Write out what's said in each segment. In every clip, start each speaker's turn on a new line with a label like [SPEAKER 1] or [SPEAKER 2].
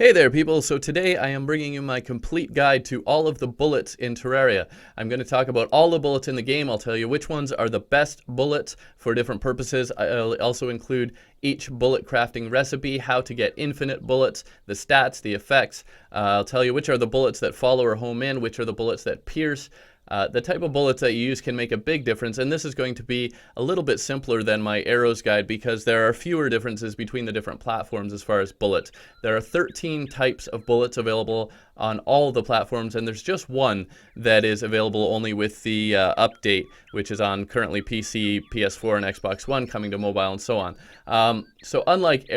[SPEAKER 1] Hey there people, so today I am bringing you my complete guide to all of the bullets in Terraria. I'm going to talk about all the bullets in the game. I'll tell you which ones are the best bullets for different purposes. I'll also include each bullet crafting recipe, how to get infinite bullets, the stats, the effects. I'll tell you which are the bullets that follow or home in, which are the bullets that pierce. The type of bullets that you use can make a big difference, and this is going to be a little bit simpler than my arrows guide because there are fewer differences between the different platforms as far as bullets. There are 13 types of bullets available on all of the platforms, and there's just one that is available only with the update, which is on currently PC, PS4, and Xbox One, coming to mobile and so on. So unlike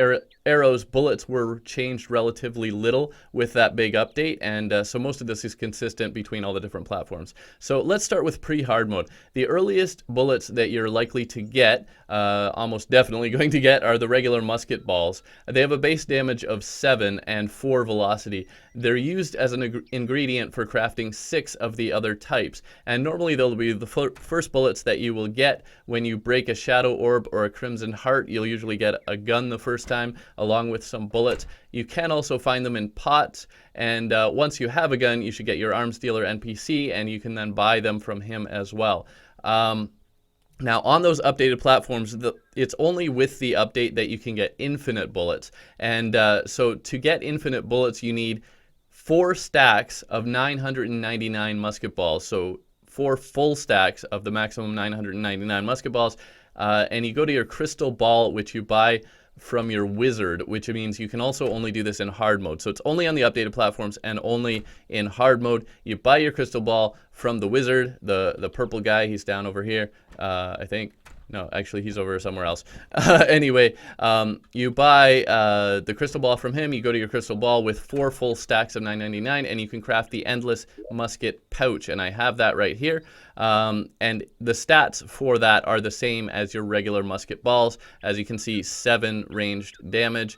[SPEAKER 1] arrows, bullets were changed relatively little with that big update, and so most of this is consistent between all the different platforms. So let's start with pre-hard mode. The earliest bullets that you're likely to get, almost definitely going to get, are the regular musket balls. They have a base damage of 7 and 4 velocity. They're used as an ingredient for crafting 6 of the other types, and normally they'll be the first bullets that you will get when you break a shadow orb or a crimson heart. You'll usually get a gun the first time along with some bullets. You can also find them in pots, and once you have a gun, you should get your arms dealer NPC, and you can then buy them from him as well. Now, on those updated platforms, it's only with the update that you can get infinite bullets. And so to get infinite bullets, you need 4 stacks of 999 musket balls. So 4 full stacks of the maximum 999 musket balls. And you go to your crystal ball, which you buy from your wizard, which means you can also only do this in hard mode. So it's only on the updated platforms and only in hard mode. You buy your crystal ball from the wizard, the purple guy. He's down over here, I think. No, actually, he's over somewhere else. Anyway, you buy the crystal ball from him. You go to your crystal ball with 4 full stacks of 999, and you can craft the endless musket pouch. And I have that right here. And the stats for that are the same as your regular musket balls. As you can see, 7 ranged damage.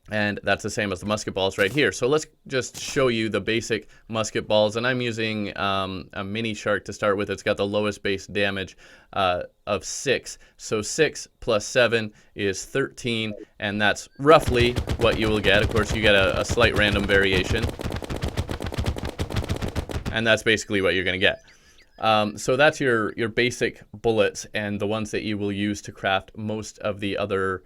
[SPEAKER 1] And that's the same as the musket balls right here. So let's just show you the basic musket balls. And I'm using a mini shark to start with. It's got the lowest base damage of 6. So 6 plus 7 is 13. And that's roughly what you will get. Of course, you get a slight random variation. And that's basically what you're going to get. So that's your basic bullets and the ones that you will use to craft most of the other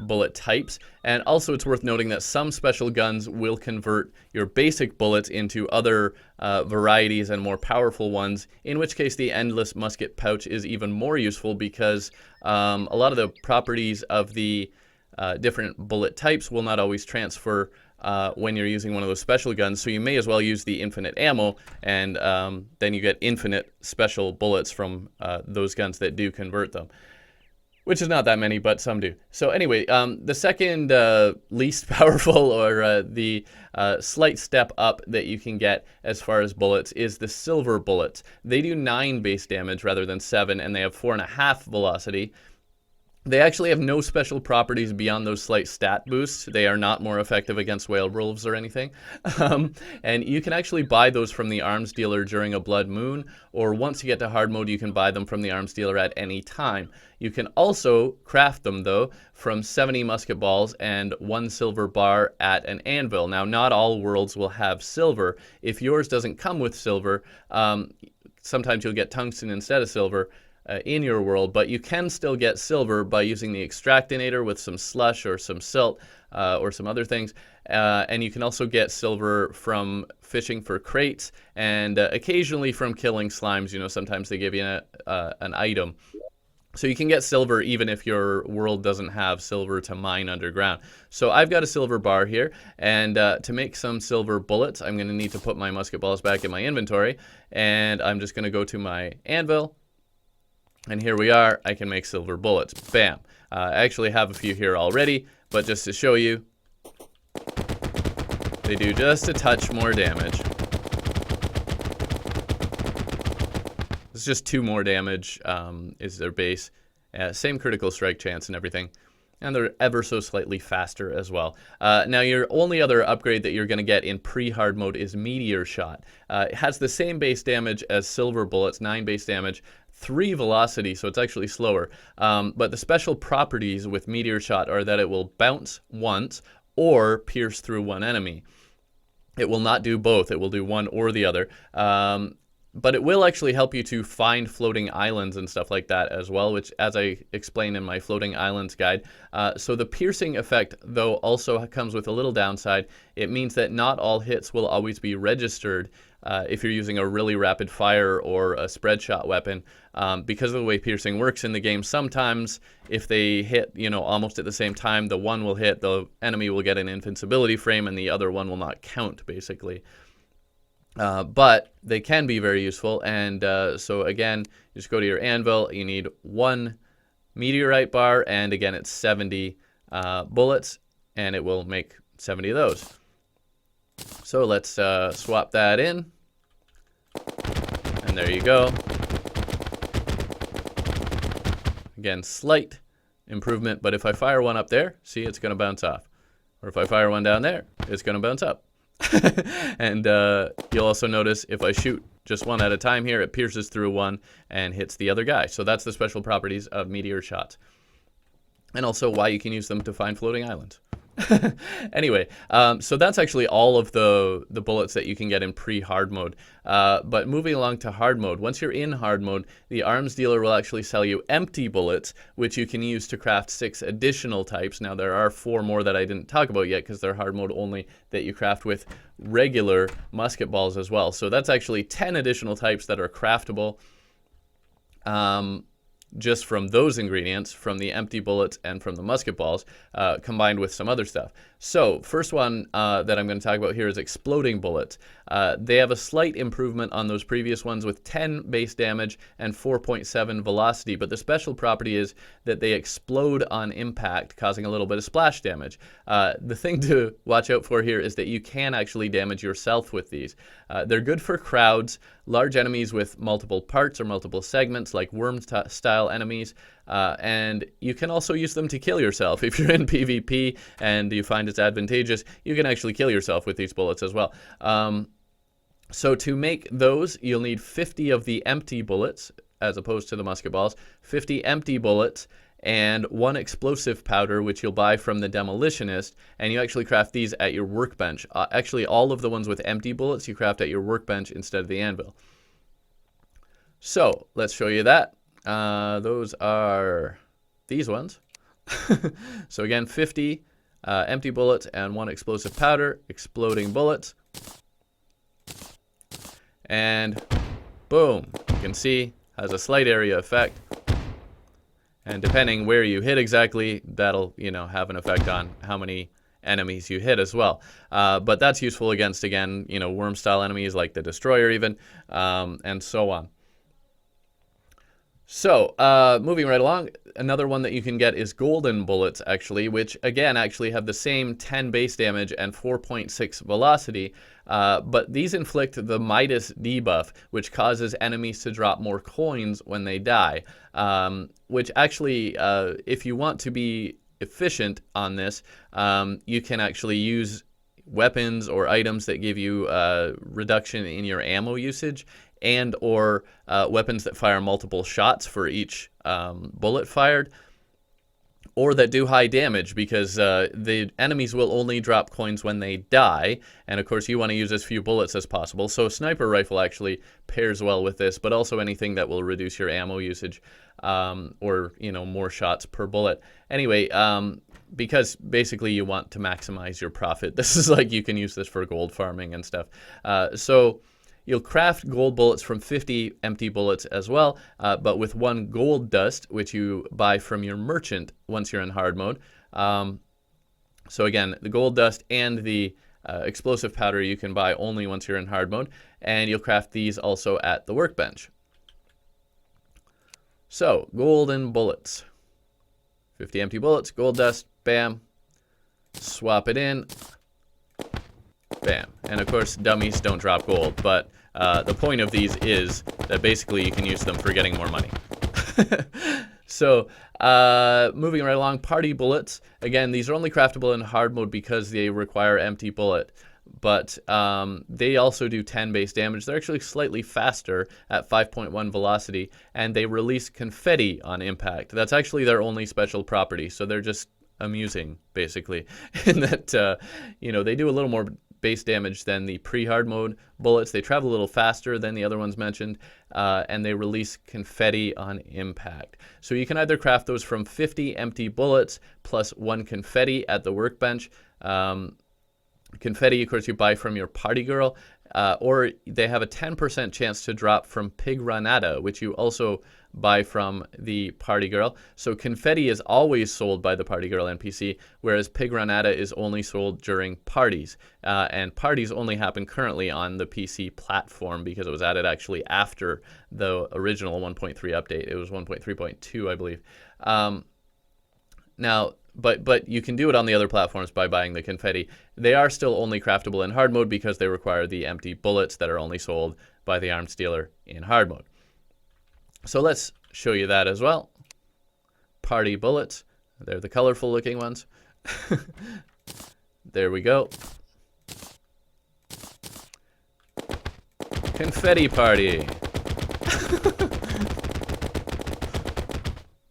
[SPEAKER 1] bullet types. And also it's worth noting that some special guns will convert your basic bullets into other varieties and more powerful ones, in which case the endless musket pouch is even more useful because a lot of the properties of the different bullet types will not always transfer when you're using one of those special guns, so you may as well use the infinite ammo, and then you get infinite special bullets from those guns that do convert them. Which is not that many, but some do. So anyway, the second least powerful, or the slight step up that you can get as far as bullets, is the silver bullets. They do 9 base damage rather than 7, and they have 4.5 velocity. They actually have no special properties beyond those slight stat boosts. They are not more effective against whale wolves or anything. And you can actually buy those from the arms dealer during a blood moon, or once you get to hard mode, you can buy them from the arms dealer at any time. You can also craft them, though, from 70 musket balls and 1 silver bar at an anvil. Now, not all worlds will have silver. If yours doesn't come with silver, sometimes you'll get tungsten instead of silver in your world, but you can still get silver by using the extractinator with some slush or some silt or some other things. And you can also get silver from fishing for crates and occasionally from killing slimes. You know, sometimes they give you an item. So you can get silver even if your world doesn't have silver to mine underground. So I've got a silver bar here, and to make some silver bullets, I'm going to need to put my musket balls back in my inventory, and I'm just going to go to my anvil. And here we are. I can make silver bullets. Bam. I actually have a few here already, but just to show you, they do just a touch more damage. It's just 2 more damage is their base. Same critical strike chance and everything. And they're ever so slightly faster as well. Now, your only other upgrade that you're going to get in pre-hard mode is Meteor Shot. It has the same base damage as silver bullets, 9 base damage, 3 velocity, so it's actually slower. But the special properties with Meteor Shot are that it will bounce once, or pierce through one enemy. It will not do both. It will do one or the other. But it will actually help you to find floating islands and stuff like that as well, which, as I explained in my floating islands guide. So the piercing effect, though, also comes with a little downside. It means that not all hits will always be registered if you're using a really rapid fire or a spread shot weapon. Because of the way piercing works in the game, sometimes if they hit, almost at the same time, the one will hit, the enemy will get an invincibility frame, and the other one will not count, basically. But they can be very useful, and so again, you just go to your anvil. You need 1 meteorite bar, and again, it's 70 bullets, and it will make 70 of those. So let's swap that in, and there you go. Again, slight improvement, but if I fire one up there, see, it's going to bounce off. Or if I fire one down there, it's going to bounce up. And you'll also notice if I shoot just one at a time here, it pierces through one and hits the other guy. So that's the special properties of meteor shots. And also why you can use them to find floating islands. Anyway, so that's actually all of the bullets that you can get in pre-hard mode. But moving along to hard mode, once you're in hard mode, the arms dealer will actually sell you empty bullets, which you can use to craft 6 additional types. Now, there are 4 more that I didn't talk about yet because they're hard mode only, that you craft with regular musket balls as well. So that's actually 10 additional types that are craftable. Just from those ingredients, from the empty bullets and from the musket balls, combined with some other stuff. So first one that I'm going to talk about here is exploding bullets. They have a slight improvement on those previous ones with 10 base damage and 4.7 velocity, but the special property is that they explode on impact, causing a little bit of splash damage. The thing to watch out for here is that you can actually damage yourself with these. They're good for crowds, large enemies with multiple parts or multiple segments like worm-style enemies, and you can also use them to kill yourself. If you're in PvP and you find it's advantageous, you can actually kill yourself with these bullets as well. So to make those, you'll need 50 of the empty bullets, as opposed to the musket balls, 50 empty bullets, and 1 explosive powder, which you'll buy from the demolitionist, and you actually craft these at your workbench. Actually, all of the ones with empty bullets you craft at your workbench instead of the anvil. So let's show you that. Those are these ones. So again, 50 empty bullets and 1 explosive powder, exploding bullets. And boom, you can see has a slight area effect. And depending where you hit exactly, that'll, have an effect on how many enemies you hit as well. But that's useful against, again, worm-style enemies like the Destroyer even, and so on. So, moving right along, another one that you can get is golden bullets, actually, which, again, actually have the same 10 base damage and 4.6 velocity, but these inflict the Midas debuff, which causes enemies to drop more coins when they die, which actually, if you want to be efficient on this, you can actually use weapons or items that give you reduction in your ammo usage, and or weapons that fire multiple shots for each bullet fired, or that do high damage, because the enemies will only drop coins when they die, and of course you want to use as few bullets as possible. So a sniper rifle actually pairs well with this, but also anything that will reduce your ammo usage, or more shots per bullet. Anyway, because basically you want to maximize your profit. This is like, you can use this for gold farming and stuff. So you'll craft gold bullets from 50 empty bullets as well, but with 1 gold dust, which you buy from your merchant once you're in hard mode. So again, the gold dust and the explosive powder you can buy only once you're in hard mode, and you'll craft these also at the workbench. So, golden bullets. 50 empty bullets, gold dust, bam. Swap it in. Bam. And of course, dummies don't drop gold, but the point of these is that basically you can use them for getting more money. So, moving right along, party bullets. Again, these are only craftable in hard mode because they require empty bullet, but they also do 10 base damage. They're actually slightly faster at 5.1 velocity, and they release confetti on impact. That's actually their only special property, so they're just amusing, basically, in that, you know, they do a little more base damage than the pre-hard mode bullets. They travel a little faster than the other ones mentioned, and they release confetti on impact. So you can either craft those from 50 empty bullets plus 1 confetti at the workbench. Confetti, of course, you buy from your party girl, or they have a 10% chance to drop from Pig Ranada, which you also buy from the party girl. So confetti is always sold by the party girl NPC, whereas Pig Ranada is only sold during parties. And parties only happen currently on the PC platform because it was added actually after the original 1.3 update. It was 1.3.2, I believe. Now, but you can do it on the other platforms by buying the confetti. They are still only craftable in hard mode because they require the empty bullets that are only sold by the arms dealer in hard mode. So let's show you that as well. Party bullets. They're the colorful looking ones. There we go. Confetti party.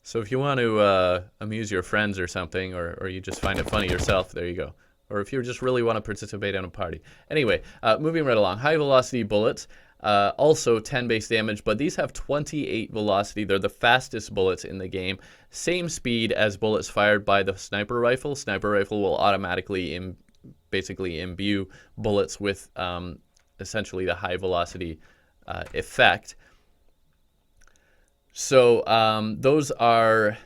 [SPEAKER 1] So if you want to amuse your friends or something, or you just find it funny yourself, there you go. Or if you just really want to participate in a party. Anyway, moving right along. High velocity bullets, also 10 base damage, but these have 28 velocity. They're the fastest bullets in the game. Same speed as bullets fired by the sniper rifle. Sniper rifle will automatically basically imbue bullets with essentially the high velocity effect. So those are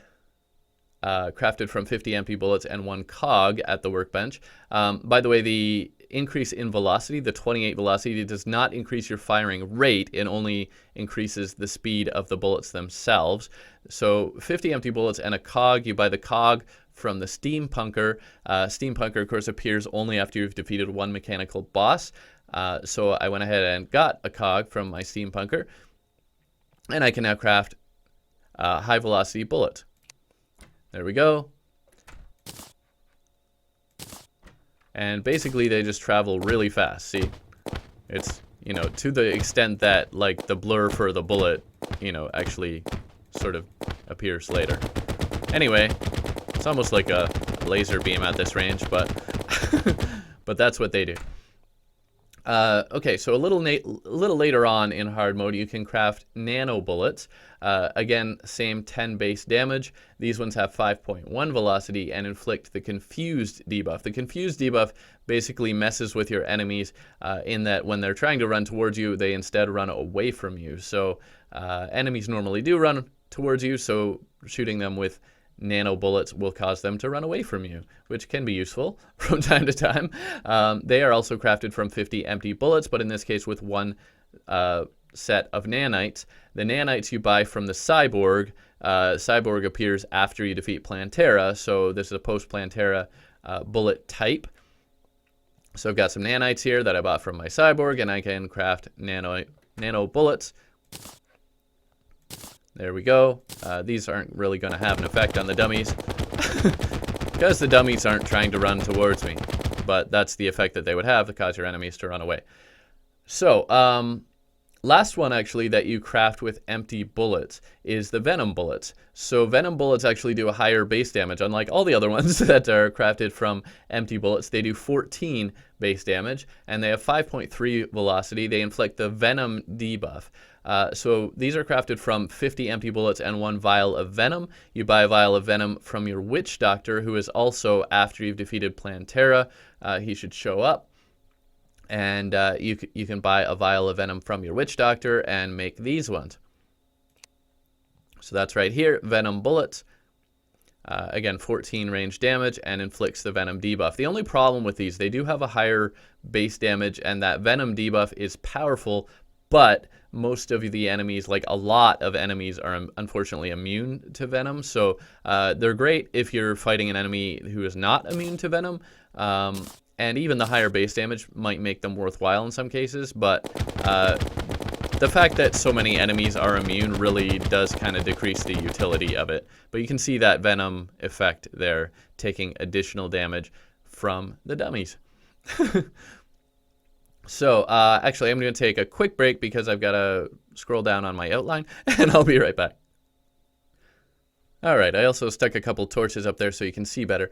[SPEAKER 1] crafted from 50 empty bullets and 1 cog at the workbench. By the way, the increase in velocity, the 28 velocity, does not increase your firing rate. It only increases the speed of the bullets themselves. So 50 empty bullets and a cog. You buy the cog from the Steampunker. Steampunker, of course, appears only after you've defeated 1 mechanical boss. So I went ahead and got a cog from my Steampunker. And I can now craft high velocity bullet. There we go. And basically they just travel really fast. See, it's, you know, to the extent that like the blur for the bullet, you know, actually sort of appears later. Anyway, it's almost like a laser beam at this range, but but that's what they do. Okay, so a little later on in hard mode, you can craft nano bullets. Again, same 10 base damage. These ones have 5.1 velocity and inflict the confused debuff. The confused debuff basically messes with your enemies in that when they're trying to run towards you, they instead run away from you. So enemies normally do run towards you, so shooting them with nano bullets will cause them to run away from you, which can be useful from time to time. They are also crafted from 50 empty bullets, but in this case with 1 set of nanites. The nanites you buy from the cyborg. Cyborg appears after you defeat Plantera, so this is a post-Plantera bullet type. So I've got some nanites here that I bought from my cyborg, and I can craft nano bullets. There we go. These aren't really going to have an effect on the dummies because the dummies aren't trying to run towards me, but that's the effect that they would have to cause your enemies to run away. So last one actually that you craft with empty bullets is the Venom bullets. So Venom bullets actually do a higher base damage, unlike all the other ones that are crafted from empty bullets. They do 14 base damage, and they have 5.3 velocity. They inflict the Venom debuff. So these are crafted from 50 empty bullets and 1 vial of Venom. You buy a vial of Venom from your Witch Doctor, who is also, after you've defeated Plantera, he should show up. And you can buy a vial of Venom from your Witch Doctor and make these ones. So that's right here, Venom bullets. Again, 14 range damage and inflicts the Venom debuff. The only problem with these, they do have a higher base damage, and that Venom debuff is powerful, but most of the enemies, like a lot of enemies, are unfortunately immune to Venom. So they're great if you're fighting an enemy who is not immune to Venom. And even the higher base damage might make them worthwhile in some cases. But the fact that so many enemies are immune really does kind of decrease the utility of it. But you can see that Venom effect there, taking additional damage from the dummies. So, actually, I'm going to take a quick break because I've got to scroll down on my outline, and I'll be right back. All right, I also stuck a couple torches up there so you can see better.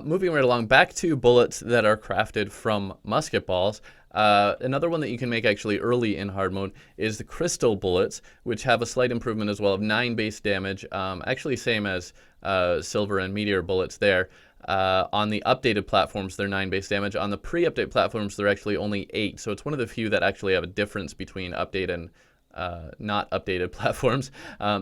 [SPEAKER 1] Moving right along, back to bullets that are crafted from musket balls. Another one that you can make actually early in hard mode is the crystal bullets, which have a slight improvement as well of 9 base damage, actually same as silver and meteor bullets there. On the updated platforms, they're 9 base damage. On the pre-update platforms, they're actually only 8, so it's one of the few that actually have a difference between update and not updated platforms.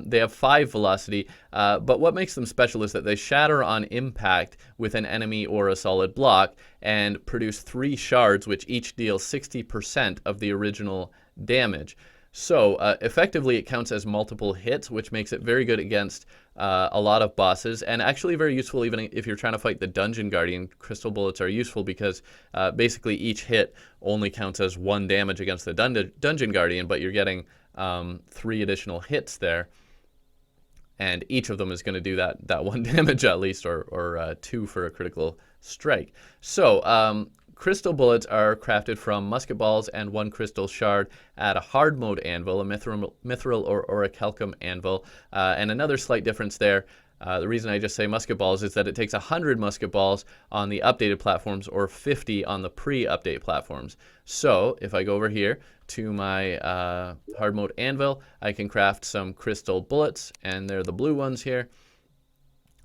[SPEAKER 1] They have 5 velocity, but what makes them special is that they shatter on impact with an enemy or a solid block and produce 3 shards, which each deal 60% of the original damage. So effectively it counts as multiple hits, which makes it very good against a lot of bosses, and actually very useful even if you're trying to fight the Dungeon Guardian. Crystal bullets are useful because basically each hit only counts as 1 damage against the Dungeon Guardian, but you're getting 3 additional hits there, and each of them is going to do that 1 damage at least, or 2 for a critical strike. So crystal bullets are crafted from musket balls and 1 crystal shard at a hard mode anvil, a mithril or orichalcum anvil. And another slight difference there, the reason I just say musket balls is that it takes 100 musket balls on the updated platforms or 50 on the pre-update platforms. So if I go over here to my hard mode anvil, I can craft some crystal bullets, and they're the blue ones here.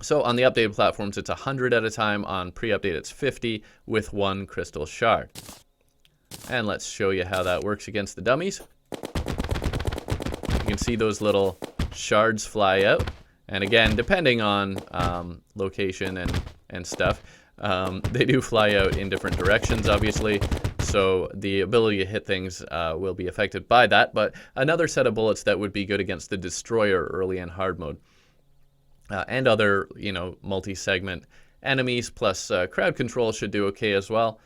[SPEAKER 1] So on the updated platforms, it's 100 at a time. On pre-update, it's 50 with 1 crystal shard. And let's show you how that works against the dummies. You can see those little shards fly out. And again, depending on location and stuff, they do fly out in different directions, obviously. So the ability to hit things will be affected by that. But another set of bullets that would be good against the Destroyer early in hard mode. And other, multi-segment enemies, plus crowd control should do okay as well.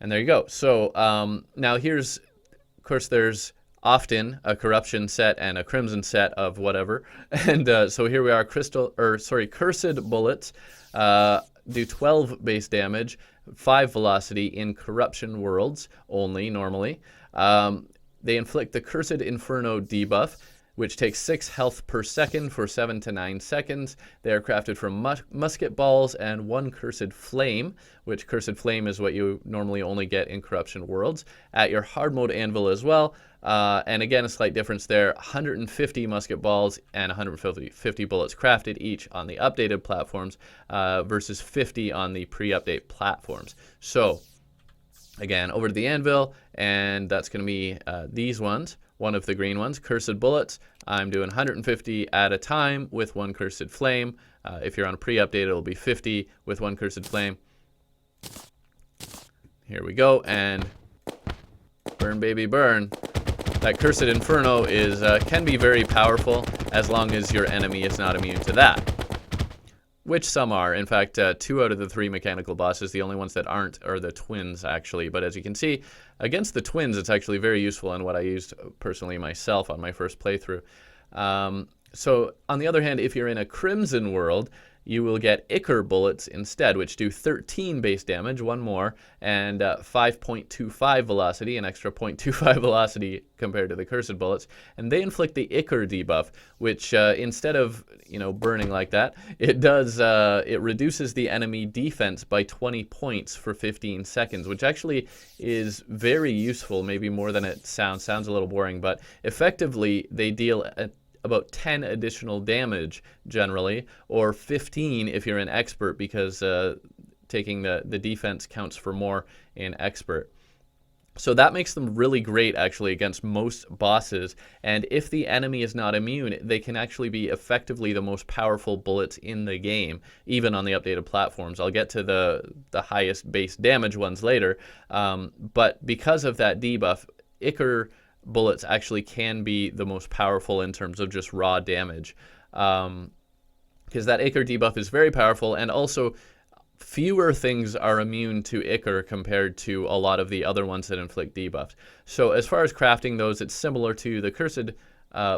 [SPEAKER 1] And there you go. So now here's, of course, there's often a corruption set and a crimson set of whatever. And so here we are, cursed bullets do 12 base damage, 5 velocity in corruption worlds only normally. They inflict the Cursed Inferno debuff, which takes 6 health per second for 7 to 9 seconds. They are crafted from musket balls and 1 Cursed Flame, which Cursed Flame is what you normally only get in Corruption Worlds, at your hard mode anvil as well. And again, a slight difference there, 150 musket balls and 150 bullets crafted each on the updated platforms versus 50 on the pre-update platforms. So again, over to the anvil, and that's going to be these ones. One of the green ones, Cursed Bullets. I'm doing 150 at a time with 1 Cursed Flame. If you're on a pre-update, it'll be 50 with 1 Cursed Flame. Here we go, and burn, baby, burn. That Cursed Inferno can be very powerful as long as your enemy is not immune to that, which some are. In fact, 2 out of the 3 mechanical bosses, the only ones that aren't are the twins, actually. But as you can see, against the twins, it's actually very useful, and what I used personally myself on my first playthrough. So on the other hand, if you're in a Crimson world, you will get Ichor bullets instead, which do 13 base damage, 1 more, and 5.25 velocity, an extra 0.25 velocity compared to the Cursed Bullets. And they inflict the Ichor debuff, which instead of burning like that, it reduces the enemy defense by 20 points for 15 seconds, which actually is very useful, maybe more than it sounds. Sounds a little boring, but effectively they deal about 10 additional damage generally, or 15 if you're an expert, because taking the defense counts for more in expert. So that makes them really great actually against most bosses, and if the enemy is not immune, they can actually be effectively the most powerful bullets in the game, even on the updated platforms. I'll get to the highest base damage ones later, but because of that debuff, Ichor bullets actually can be the most powerful in terms of just raw damage, because that Ichor debuff is very powerful, and also fewer things are immune to Ichor compared to a lot of the other ones that inflict debuffs. So as far as crafting those, it's similar to the Cursed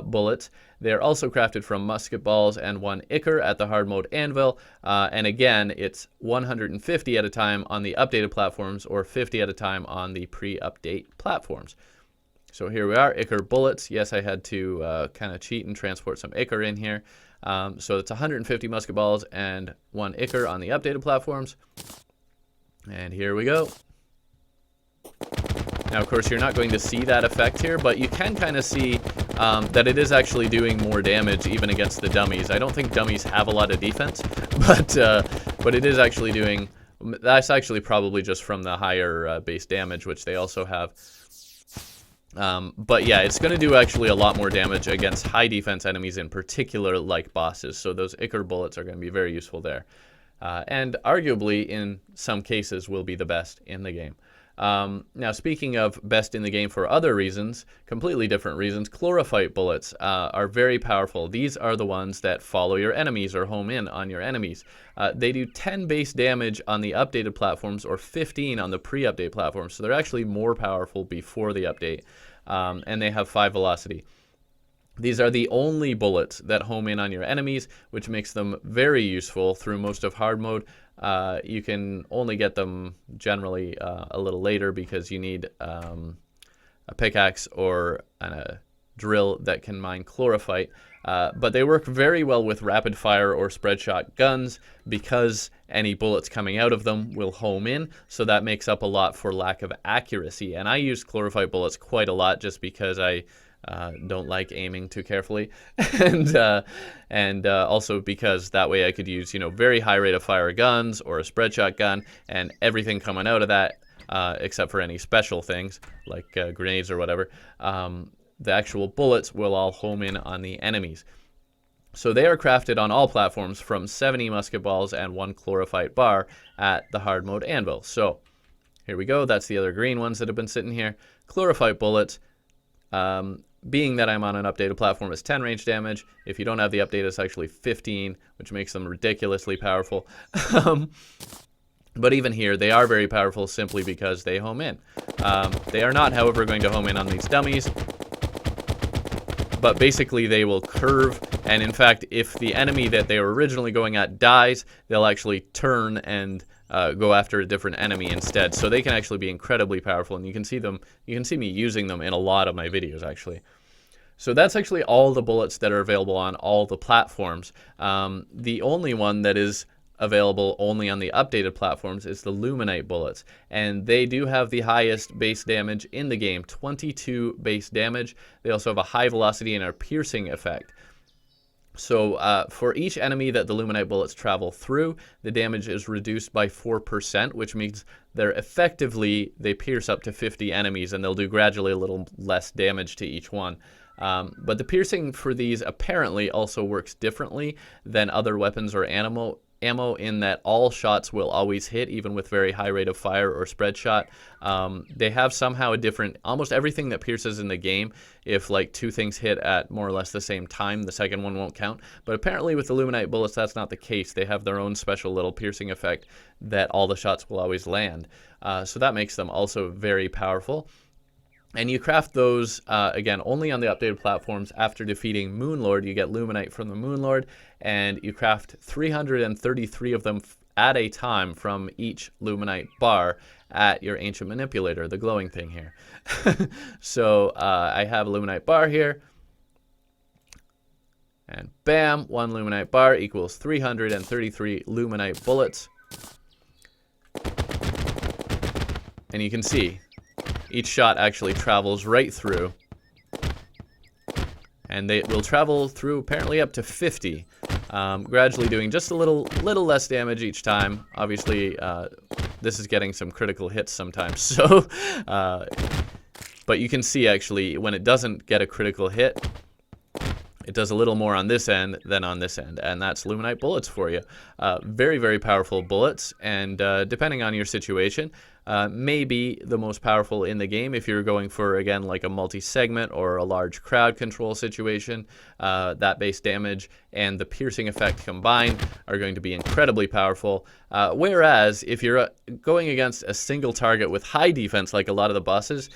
[SPEAKER 1] bullets. They're also crafted from musket balls and 1 Ichor at the hard mode anvil, and again, it's 150 at a time on the updated platforms or 50 at a time on the pre-update platforms. So here we are, Ichor bullets. Yes, I had to kind of cheat and transport some Ichor in here. So it's 150 musket balls and 1 Ichor on the updated platforms. And here we go. Now, of course, you're not going to see that effect here, but you can kind of see that it is actually doing more damage even against the dummies. I don't think dummies have a lot of defense, but it is actually doing. That's actually probably just from the higher base damage, which they also have. But yeah, it's going to do actually a lot more damage against high defense enemies in particular, like bosses. So those Ichor bullets are going to be very useful there. And arguably, in some cases, will be the best in the game. Now, speaking of best in the game for other reasons, completely different reasons, Chlorophyte bullets are very powerful. These are the ones that follow your enemies or home in on your enemies. They do 10 base damage on the updated platforms or 15 on the pre-update platforms, so they're actually more powerful before the update, and they have 5 velocity. These are the only bullets that home in on your enemies, which makes them very useful through most of hard mode. You can only get them generally a little later because you need a pickaxe or a drill that can mine chlorophyte. But they work very well with rapid fire or spread shot guns because any bullets coming out of them will home in. So that makes up a lot for lack of accuracy. And I use chlorophyte bullets quite a lot just because I don't like aiming too carefully, and also because that way I could use, very high rate of fire guns or a spread shot gun, and everything coming out of that, except for any special things like grenades or whatever, the actual bullets will all home in on the enemies. So they are crafted on all platforms from 70 musket balls and 1 chlorophyte bar at the hard mode anvil. So here we go. That's the other green ones that have been sitting here. Chlorophyte bullets. Being that I'm on an updated platform, it's 10 range damage. If you don't have the update, it's actually 15, which makes them ridiculously powerful. But even here, they are very powerful simply because they home in. They are not, however, going to home in on these dummies. But basically, they will curve. And in fact, if the enemy that they were originally going at dies, they'll actually turn and go after a different enemy instead. So they can actually be incredibly powerful, and you can see them. You can see me using them in a lot of my videos, actually. So that's actually all the bullets that are available on all the platforms. The only one that is available only on the updated platforms is the Luminite bullets, and they do have the highest base damage in the game, 22 base damage. They also have a high velocity and a piercing effect. So for each enemy that the Luminite bullets travel through, the damage is reduced by 4%, which means they pierce up to 50 enemies, and they'll do gradually a little less damage to each one. But the piercing for these apparently also works differently than other weapons or ammo in that all shots will always hit, even with very high rate of fire or spread shot. They have somehow a different, almost everything that pierces in the game, if like 2 things hit at more or less the same time, the second one won't count. But apparently with the Luminite bullets, that's not the case. They have their own special little piercing effect that all the shots will always land. So that makes them also very powerful. And you craft those, again, only on the updated platforms. After defeating Moonlord, you get Luminite from the Moonlord, and you craft 333 of them at a time from each Luminite bar at your Ancient Manipulator, the glowing thing here. So I have a Luminite bar here, and bam, 1 Luminite bar equals 333 Luminite bullets. And you can see each shot actually travels right through, and they will travel through apparently up to 50, gradually doing just a little less damage each time. Obviously, this is getting some critical hits sometimes, so but you can see actually when it doesn't get a critical hit, it does a little more on this end than on this end, and that's Luminite bullets for you. Very, very powerful bullets, and depending on your situation, may be the most powerful in the game if you're going for, again, like a multi-segment or a large crowd control situation. That base damage and the piercing effect combined are going to be incredibly powerful. Whereas if you're going against a single target with high defense, like a lot of the bosses,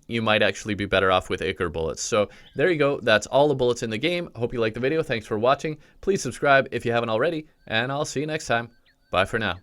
[SPEAKER 1] you might actually be better off with Ichor bullets. So there you go. That's all the bullets in the game. Hope you liked the video. Thanks for watching. Please subscribe if you haven't already, and I'll see you next time. Bye for now.